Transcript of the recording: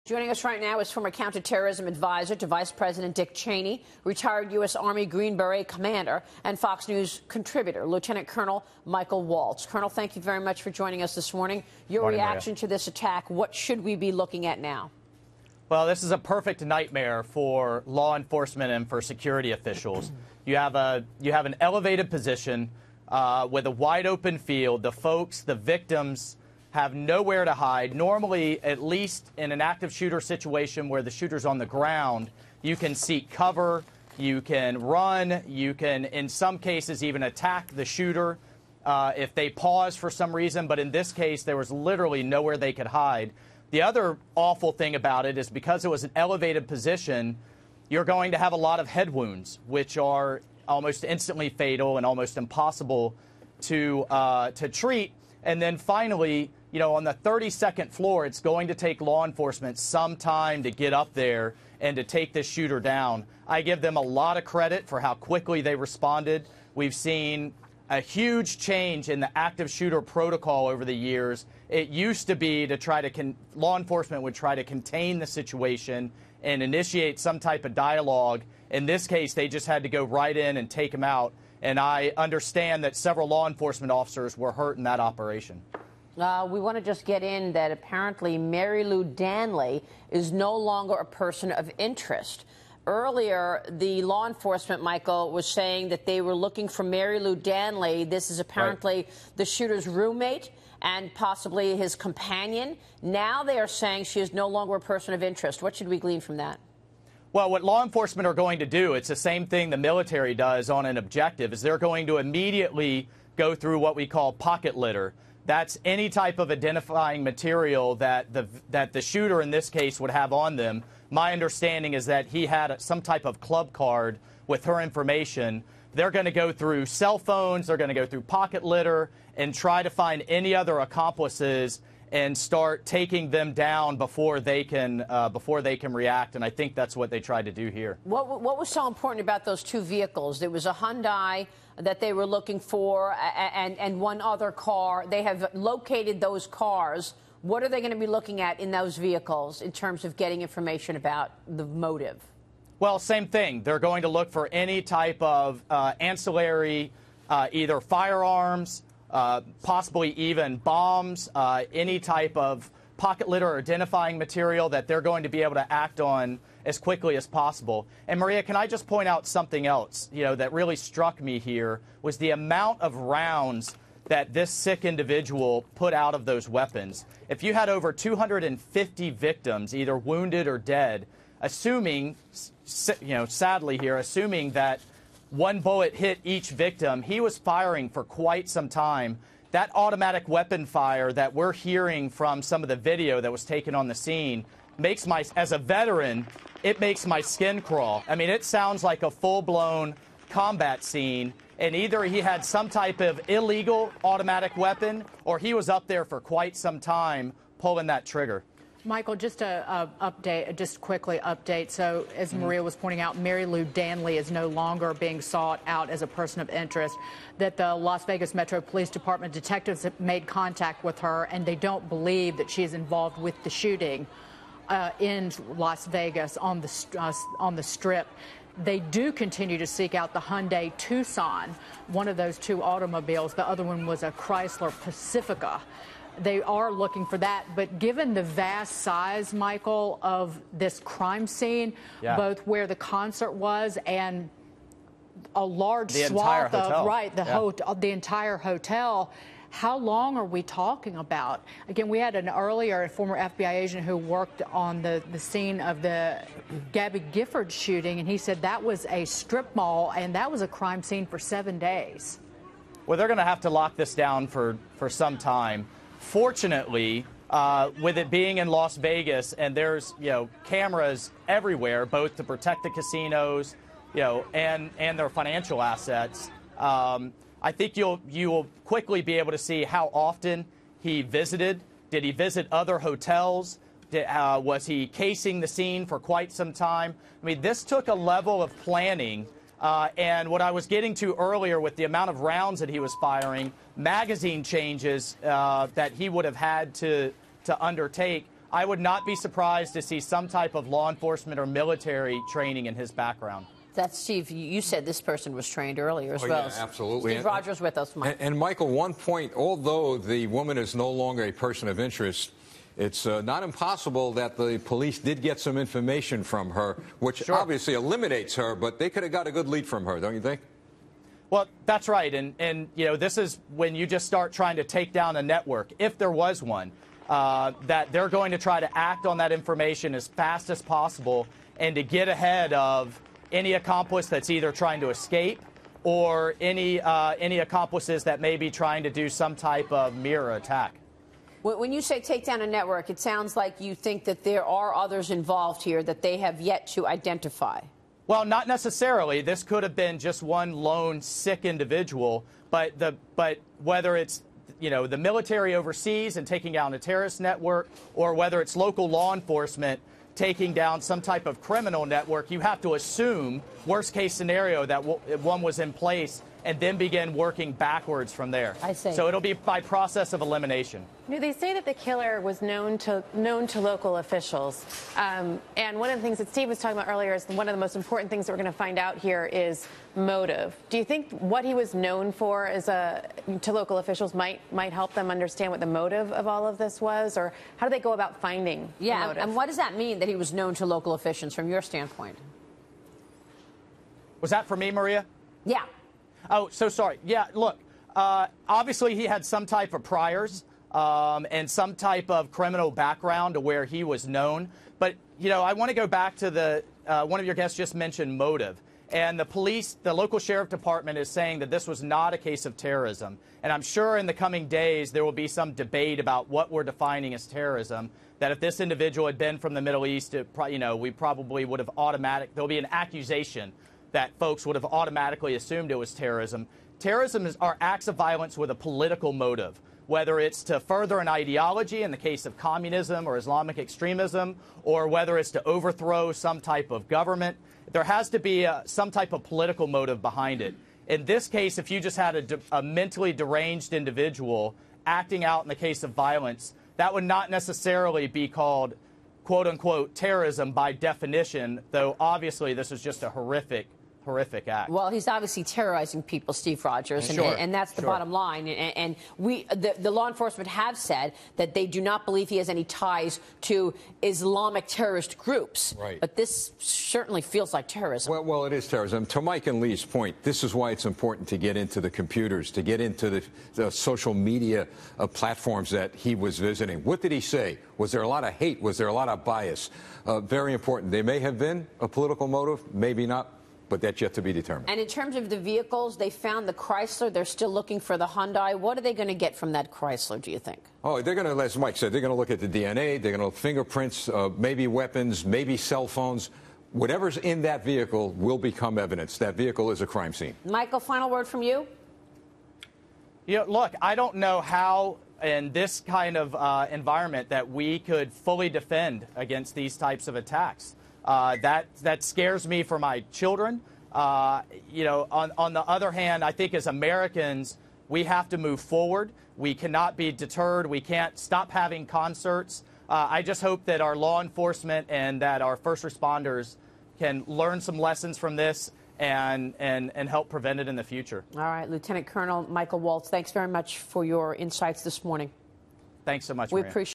Joining us right now is former counterterrorism advisor to Vice President Dick Cheney, retired U.S. Army Green Beret commander, and Fox News contributor, Lieutenant Colonel Michael Waltz. Colonel, thank you very much for joining us this morning. Your Morning, reaction Maria. to this attack, what should we be looking at now? Well, this is a perfect nightmare for law enforcement and for security officials. You have an elevated position with a wide open field. The victims have nowhere to hide. Normally, at least in an active shooter situation where the shooter's on the ground, you can seek cover, you can run, you can, in some cases, even attack the shooter if they pause for some reason. But in this case, there was literally nowhere they could hide. The other awful thing about it is because it was an elevated position, you're going to have a lot of head wounds, which are almost instantly fatal and almost impossible to treat. And then finally, you know, on the 32nd floor, it's going to take law enforcement some time to get up there and to take this shooter down. I give them a lot of credit for how quickly they responded. We've seen a huge change in the active shooter protocol over the years. It used to be to try to law enforcement would try to contain the situation and initiate some type of dialogue. In this case, they just had to go right in and take him out. And I understand that several law enforcement officers were hurt in that operation. We want to just get in that apparently Mary Lou Danley is no longer a person of interest. Earlier, the law enforcement, Michael, was saying that they were looking for Mary Lou Danley. This is apparently the shooter's roommate and possibly his companion. Now they are saying she is no longer a person of interest. What should we glean from that? Well, what law enforcement are going to do, it's the same thing the military does on an objective, is they're going to immediately go through what we call pocket litter. That's any type of identifying material that the shooter in this case would have on them. My understanding is that he had some type of club card with her information. They're going to go through cell phones, they're going to go through pocket litter and try to find any other accomplices and start taking them down before they can react. And I think that's what they tried to do here. What was so important about those two vehicles? There was a Hyundai that they were looking for and one other car. They have located those cars. What are they going to be looking at in those vehicles in terms of getting information about the motive? Well, same thing. They're going to look for any type of ancillary, either firearms, possibly even bombs, any type of pocket litter or identifying material that they're going to be able to act on as quickly as possible. And Maria, can I just point out something else, you know, that really struck me here was the amount of rounds that this sick individual put out of those weapons. If you had over 250 victims, either wounded or dead, assuming, you know, sadly here, assuming that one bullet hit each victim, he was firing for quite some time. That automatic weapon fire that we're hearing from some of the video that was taken on the scene makes as a veteran, it makes my skin crawl. I mean, it sounds like a full-blown combat scene, and either he had some type of illegal automatic weapon or he was up there for quite some time pulling that trigger. Michael, just quickly update. So, as Maria was pointing out, Mary Lou Danley is no longer being sought out as a person of interest. That the Las Vegas Metro Police Department detectives have made contact with her, and they don't believe that she is involved with the shooting in Las Vegas on the Strip. They do continue to seek out the Hyundai Tucson, one of those two automobiles. The other one was a Chrysler Pacifica. They are looking for that, but given the vast size, Michael, of this crime scene, both where the concert was and a large swath of the entire hotel, how long are we talking about? Again, we had a former FBI agent who worked on the scene of the Gabby Gifford shooting, and he said that was a strip mall and that was a crime scene for 7 days. Well, they're going to have to lock this down for some time. Fortunately, with it being in Las Vegas and there's, you know, cameras everywhere, both to protect the casinos, you know, and their financial assets, I think you will quickly be able to see how often he visited. Did he visit other hotels? Was he casing the scene for quite some time? I mean, this took a level of planning. And what I was getting to earlier with the amount of rounds that he was firing, magazine changes that he would have had to undertake, I would not be surprised to see some type of law enforcement or military training in his background. That's Steve. You said this person was trained earlier as well. Yeah, absolutely. Steve Rogers with us, Mike. And Michael, one point, although the woman is no longer a person of interest, it's not impossible that the police did get some information from her, which obviously eliminates her, but they could have got a good lead from her, don't you think? Well, that's right. And you know, this is when you just start trying to take down a network, if there was one, that they're going to try to act on that information as fast as possible and to get ahead of any accomplice that's either trying to escape or any accomplices that may be trying to do some type of mirror attack. When you say take down a network, it sounds like you think that there are others involved here that they have yet to identify. Well, not necessarily. This could have been just one lone sick individual, but whether it's, you know, the military overseas and taking down a terrorist network, or whether it's local law enforcement taking down some type of criminal network, you have to assume, worst case scenario, that one was in place and then begin working backwards from there. I see. So it'll be by process of elimination. They say that the killer was known to local officials. And one of the things that Steve was talking about earlier is one of the most important things that we're going to find out here is motive. Do you think what he was known for to local officials might help them understand what the motive of all of this was? Or how do they go about finding the motive? And what does that mean that he was known to local officials from your standpoint? Was that for me, Maria? Yeah. Oh, so sorry. Yeah, look, obviously he had some type of priors and some type of criminal background to where he was known. But, you know, I want to go back to one of your guests just mentioned motive. And the police, the local sheriff department is saying that this was not a case of terrorism. And I'm sure in the coming days there will be some debate about what we're defining as terrorism, that if this individual had been from the Middle East, you know, we probably would have there'll be an accusation that folks would have automatically assumed it was terrorism. Terrorism are acts of violence with a political motive, whether it's to further an ideology in the case of communism or Islamic extremism, or whether it's to overthrow some type of government. There has to be some type of political motive behind it. In this case, if you just had a mentally deranged individual acting out in the case of violence, that would not necessarily be called, quote-unquote, terrorism by definition, though obviously this is just a horrific act. Well, he's obviously terrorizing people, Steve Rogers, and that's the bottom line. And the law enforcement have said that they do not believe he has any ties to Islamic terrorist groups. Right. But this certainly feels like terrorism. Well, it is terrorism. To Mike and Lee's point, this is why it's important to get into the computers, to get into the social media platforms that he was visiting. What did he say? Was there a lot of hate? Was there a lot of bias? Very important. There may have been a political motive, maybe not, but that's yet to be determined. And in terms of the vehicles, they found the Chrysler. They're still looking for the Hyundai. What are they going to get from that Chrysler, do you think? Oh, they're going to, as Mike said, they're going to look at the DNA, they're going to look at fingerprints, maybe weapons, maybe cell phones. Whatever's in that vehicle will become evidence. That vehicle is a crime scene. Michael, final word from you? You know, look, I don't know how in this kind of environment that we could fully defend against these types of attacks. That scares me for my children. You know, on the other hand, I think as Americans, we have to move forward. We cannot be deterred. We can't stop having concerts. I just hope that our law enforcement and that our first responders can learn some lessons from this and help prevent it in the future. All right, Lieutenant Colonel Michael Waltz, thanks very much for your insights this morning. Thanks so much, We Maria. appreciate